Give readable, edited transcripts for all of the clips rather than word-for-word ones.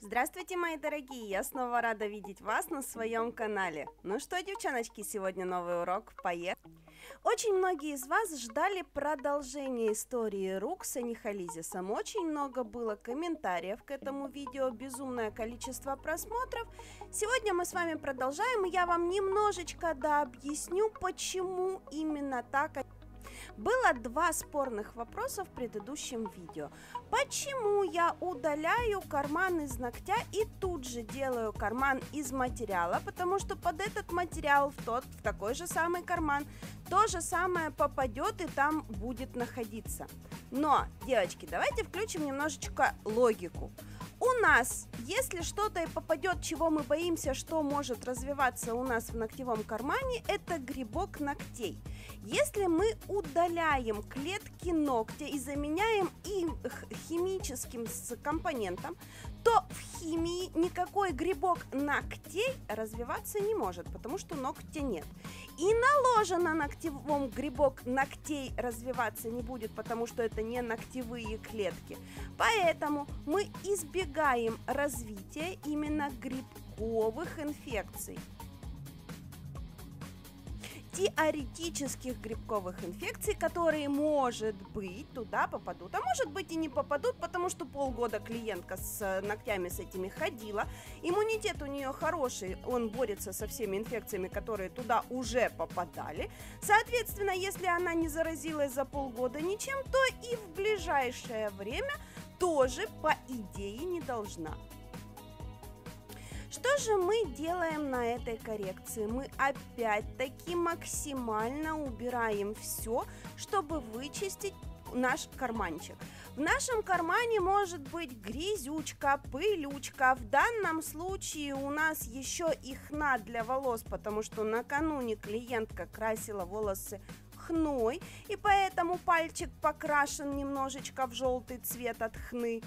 Здравствуйте, мои дорогие! Я снова рада видеть вас на своем канале. Ну что, девчоночки, сегодня новый урок. Поехали! Очень многие из вас ждали продолжения истории рук с Анихализисом. Очень много было комментариев к этому видео, безумное количество просмотров. Сегодня мы с вами продолжаем, и я вам немножечко объясню, почему именно так. Было два спорных вопроса в предыдущем видео. Почему я удаляю карман из ногтя и тут же делаю карман из материала? Потому что под этот материал в такой же самый карман то же самое попадет и там будет находиться. Но, девочки, давайте включим немножечко логику. У нас, если что-то и попадет, чего мы боимся, что может развиваться у нас в ногтевом кармане, это грибок ногтей. Если мы удаляем клетки ногтя и заменяем их химическим компонентом, то в химии никакой грибок ногтей развиваться не может, потому что ногтя нет. И наложено ногтевом грибок ногтей развиваться не будет, потому что это не ногтевые клетки. Поэтому мы избегаем развития именно грибковых инфекций. Теоретических грибковых инфекций, которые, может быть, туда попадут, а может быть и не попадут, потому что полгода клиентка с ногтями с этими ходила, иммунитет у нее хороший, он борется со всеми инфекциями, которые туда уже попадали. Соответственно, если она не заразилась за полгода ничем, то и в ближайшее время тоже, по идее, не должна. Что же мы делаем на этой коррекции? Мы опять-таки максимально убираем все, чтобы вычистить наш карманчик. В нашем кармане может быть грязючка, пылючка. В данном случае у нас еще и хна для волос, потому что накануне клиентка красила волосы хной, и поэтому пальчик покрашен немножечко в желтый цвет от хны.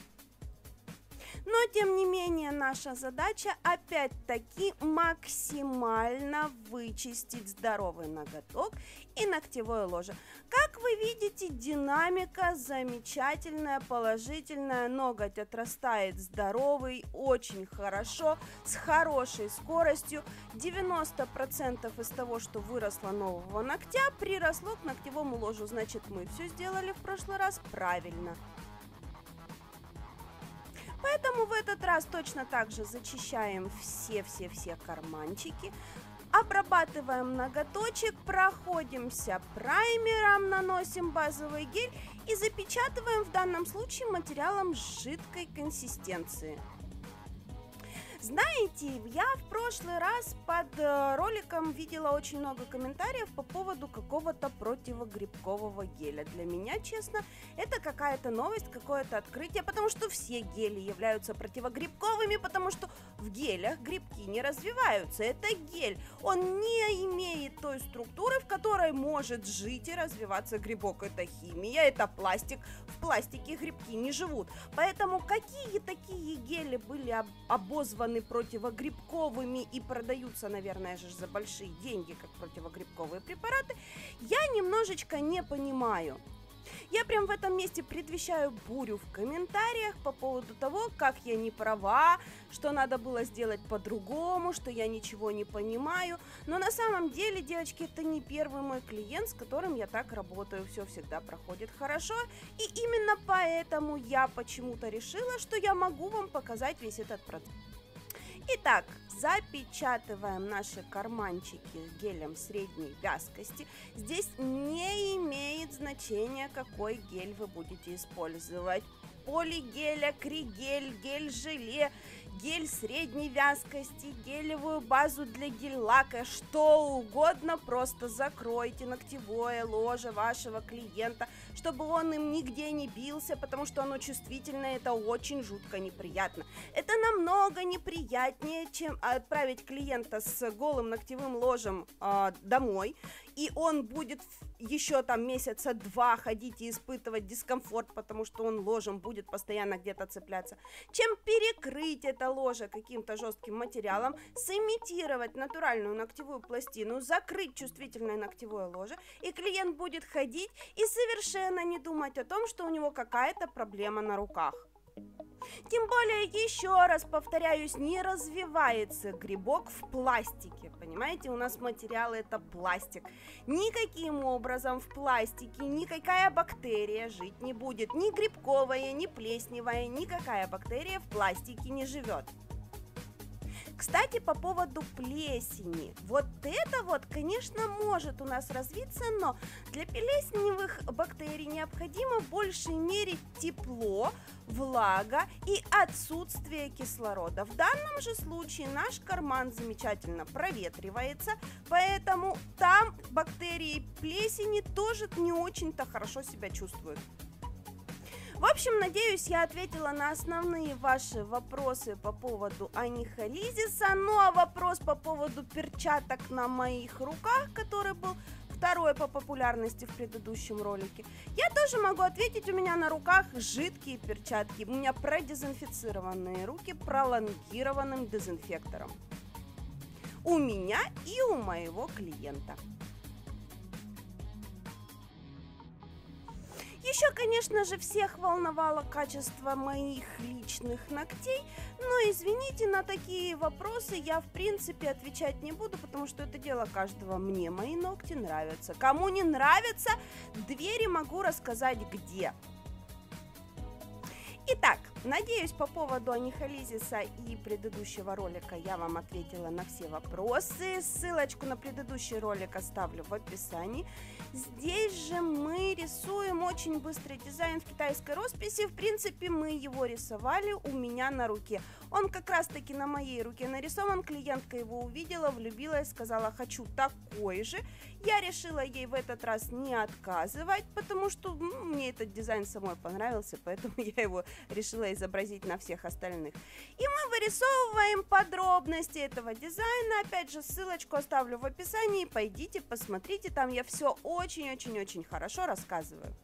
Но, тем не менее, наша задача опять-таки максимально вычистить здоровый ноготок и ногтевое ложе. Как вы видите, динамика замечательная, положительная, ноготь отрастает здоровый, очень хорошо, с хорошей скоростью. 90% из того, что выросло нового ногтя, приросло к ногтевому ложу. Значит, мы все сделали в прошлый раз правильно. Поэтому в этот раз точно так же зачищаем все карманчики, обрабатываем ноготочек, проходимся праймером, наносим базовый гель и запечатываем в данном случае материалом жидкой консистенции. Знаете, я в прошлый раз под роликом видела очень много комментариев по поводу какого-то противогрибкового геля. Для меня, честно, это какая-то новость, какое-то открытие, потому что все гели являются противогрибковыми, потому что в гелях грибки не развиваются. Это гель, он не имеет той структуры, в которой может жить и развиваться грибок. Это химия, это пластик, в пластике грибки не живут. Поэтому какие такие гели были обозваны противогрибковыми и продаются, наверное же, за большие деньги, как противогрибковые препараты, я немножечко не понимаю. Я прям в этом месте предвещаю бурю в комментариях по поводу того, как я не права, что надо было сделать по-другому, что я ничего не понимаю. Но на самом деле, девочки, это не первый мой клиент, с которым я так работаю. Все всегда проходит хорошо. И именно поэтому я почему-то решила, что я могу вам показать весь этот процесс. Итак, запечатываем наши карманчики гелем средней вязкости. Здесь не имеет значения, какой гель вы будете использовать. Полигель, акригель, гель-желе, гель средней вязкости, гелевую базу для гель-лака, что угодно, просто закройте ногтевое ложе вашего клиента, чтобы он им нигде не бился, потому что оно чувствительное, это очень жутко неприятно. Это намного неприятнее, чем отправить клиента с голым ногтевым ложем домой, и он будет еще там месяца 2 ходить и испытывать дискомфорт, потому что он ложем будет постоянно где-то цепляться, чем перекрыть это ложе каким-то жестким материалом, сымитировать натуральную ногтевую пластину, закрыть чувствительное ногтевое ложе, и клиент будет ходить и совершенно не думать о том, что у него какая-то проблема на руках. Тем более, еще раз повторяюсь, не развивается грибок в пластике. Понимаете, у нас материал это пластик. Никаким образом в пластике никакая бактерия жить не будет. Ни грибковая, ни плесневая, никакая бактерия в пластике не живет. Кстати, по поводу плесени. Вот это вот, конечно, может у нас развиться, но для плесневых бактерий необходимо в большей мере тепло, влага и отсутствие кислорода. В данном же случае наш карман замечательно проветривается, поэтому там бактерии плесени тоже не очень-то хорошо себя чувствуют. В общем, надеюсь, я ответила на основные ваши вопросы по поводу анихолизиса. Ну а вопрос по поводу перчаток на моих руках, который был второй по популярности в предыдущем ролике, я тоже могу ответить. У меня на руках жидкие перчатки. У меня продезинфицированные руки пролонгированным дезинфектором. У меня и у моего клиента. Еще, конечно же, всех волновало качество моих личных ногтей, но, извините, на такие вопросы я, в принципе, отвечать не буду, потому что это дело каждого. Мне мои ногти нравятся. Кому не нравятся, двери могу рассказать где. Итак, надеюсь, по поводу анихолизиса и предыдущего ролика я вам ответила на все вопросы. Ссылочку на предыдущий ролик оставлю в описании. Здесь же мы рисуем очень быстрый дизайн в китайской росписи. В принципе, мы его рисовали у меня на руке. Он как раз-таки на моей руке нарисован. Клиентка его увидела, влюбилась, сказала: хочу такой же. Я решила ей в этот раз не отказывать, потому что мне этот дизайн самой понравился, поэтому я его решила изобразить на всех остальных. И мы вырисовываем подробности этого дизайна. Опять же, ссылочку оставлю в описании. Пойдите, посмотрите, там я все очень-очень-очень хорошо рассказываю.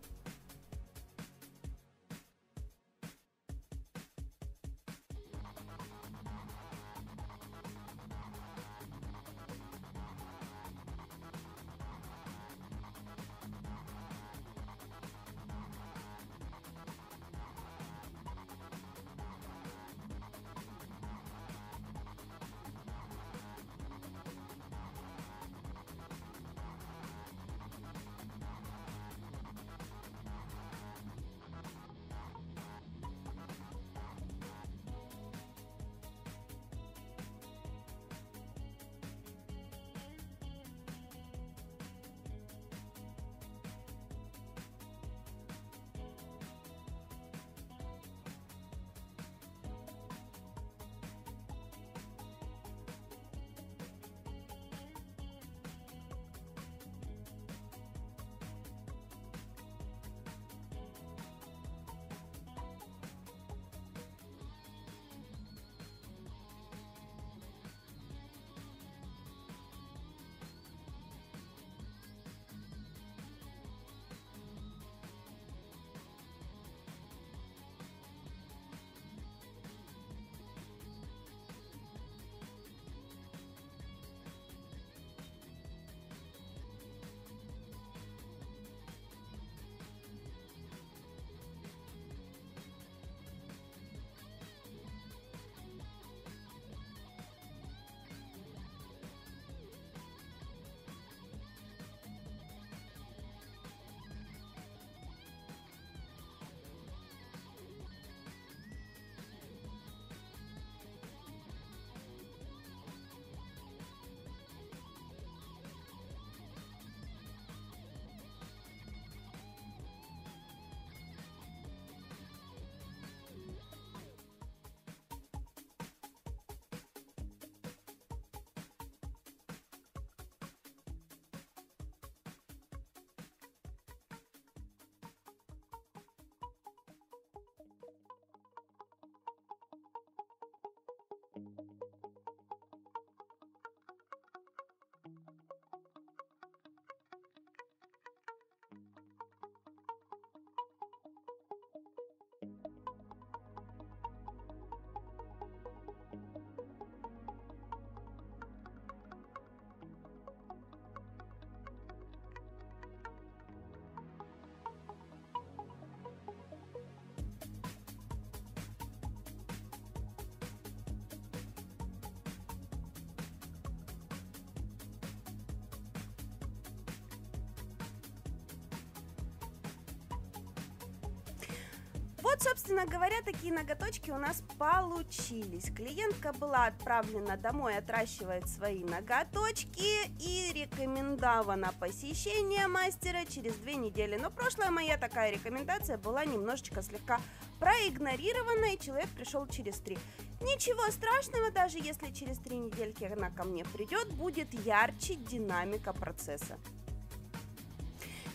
Вот, собственно говоря, такие ноготочки у нас получились. Клиентка была отправлена домой, отращивает свои ноготочки и рекомендовано посещение мастера через 2 недели. Но прошлая моя такая рекомендация была немножечко слегка проигнорирована, и человек пришел через 3. Ничего страшного, даже если через 3 недельки она ко мне придет, будет ярче динамика процесса.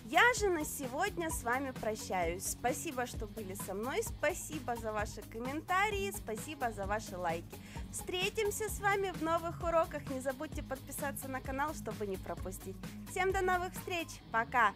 Я же на сегодня с вами прощаюсь. Спасибо, что были со мной, спасибо за ваши комментарии, спасибо за ваши лайки. Встретимся с вами в новых уроках. Не забудьте подписаться на канал, чтобы не пропустить. Всем до новых встреч. Пока!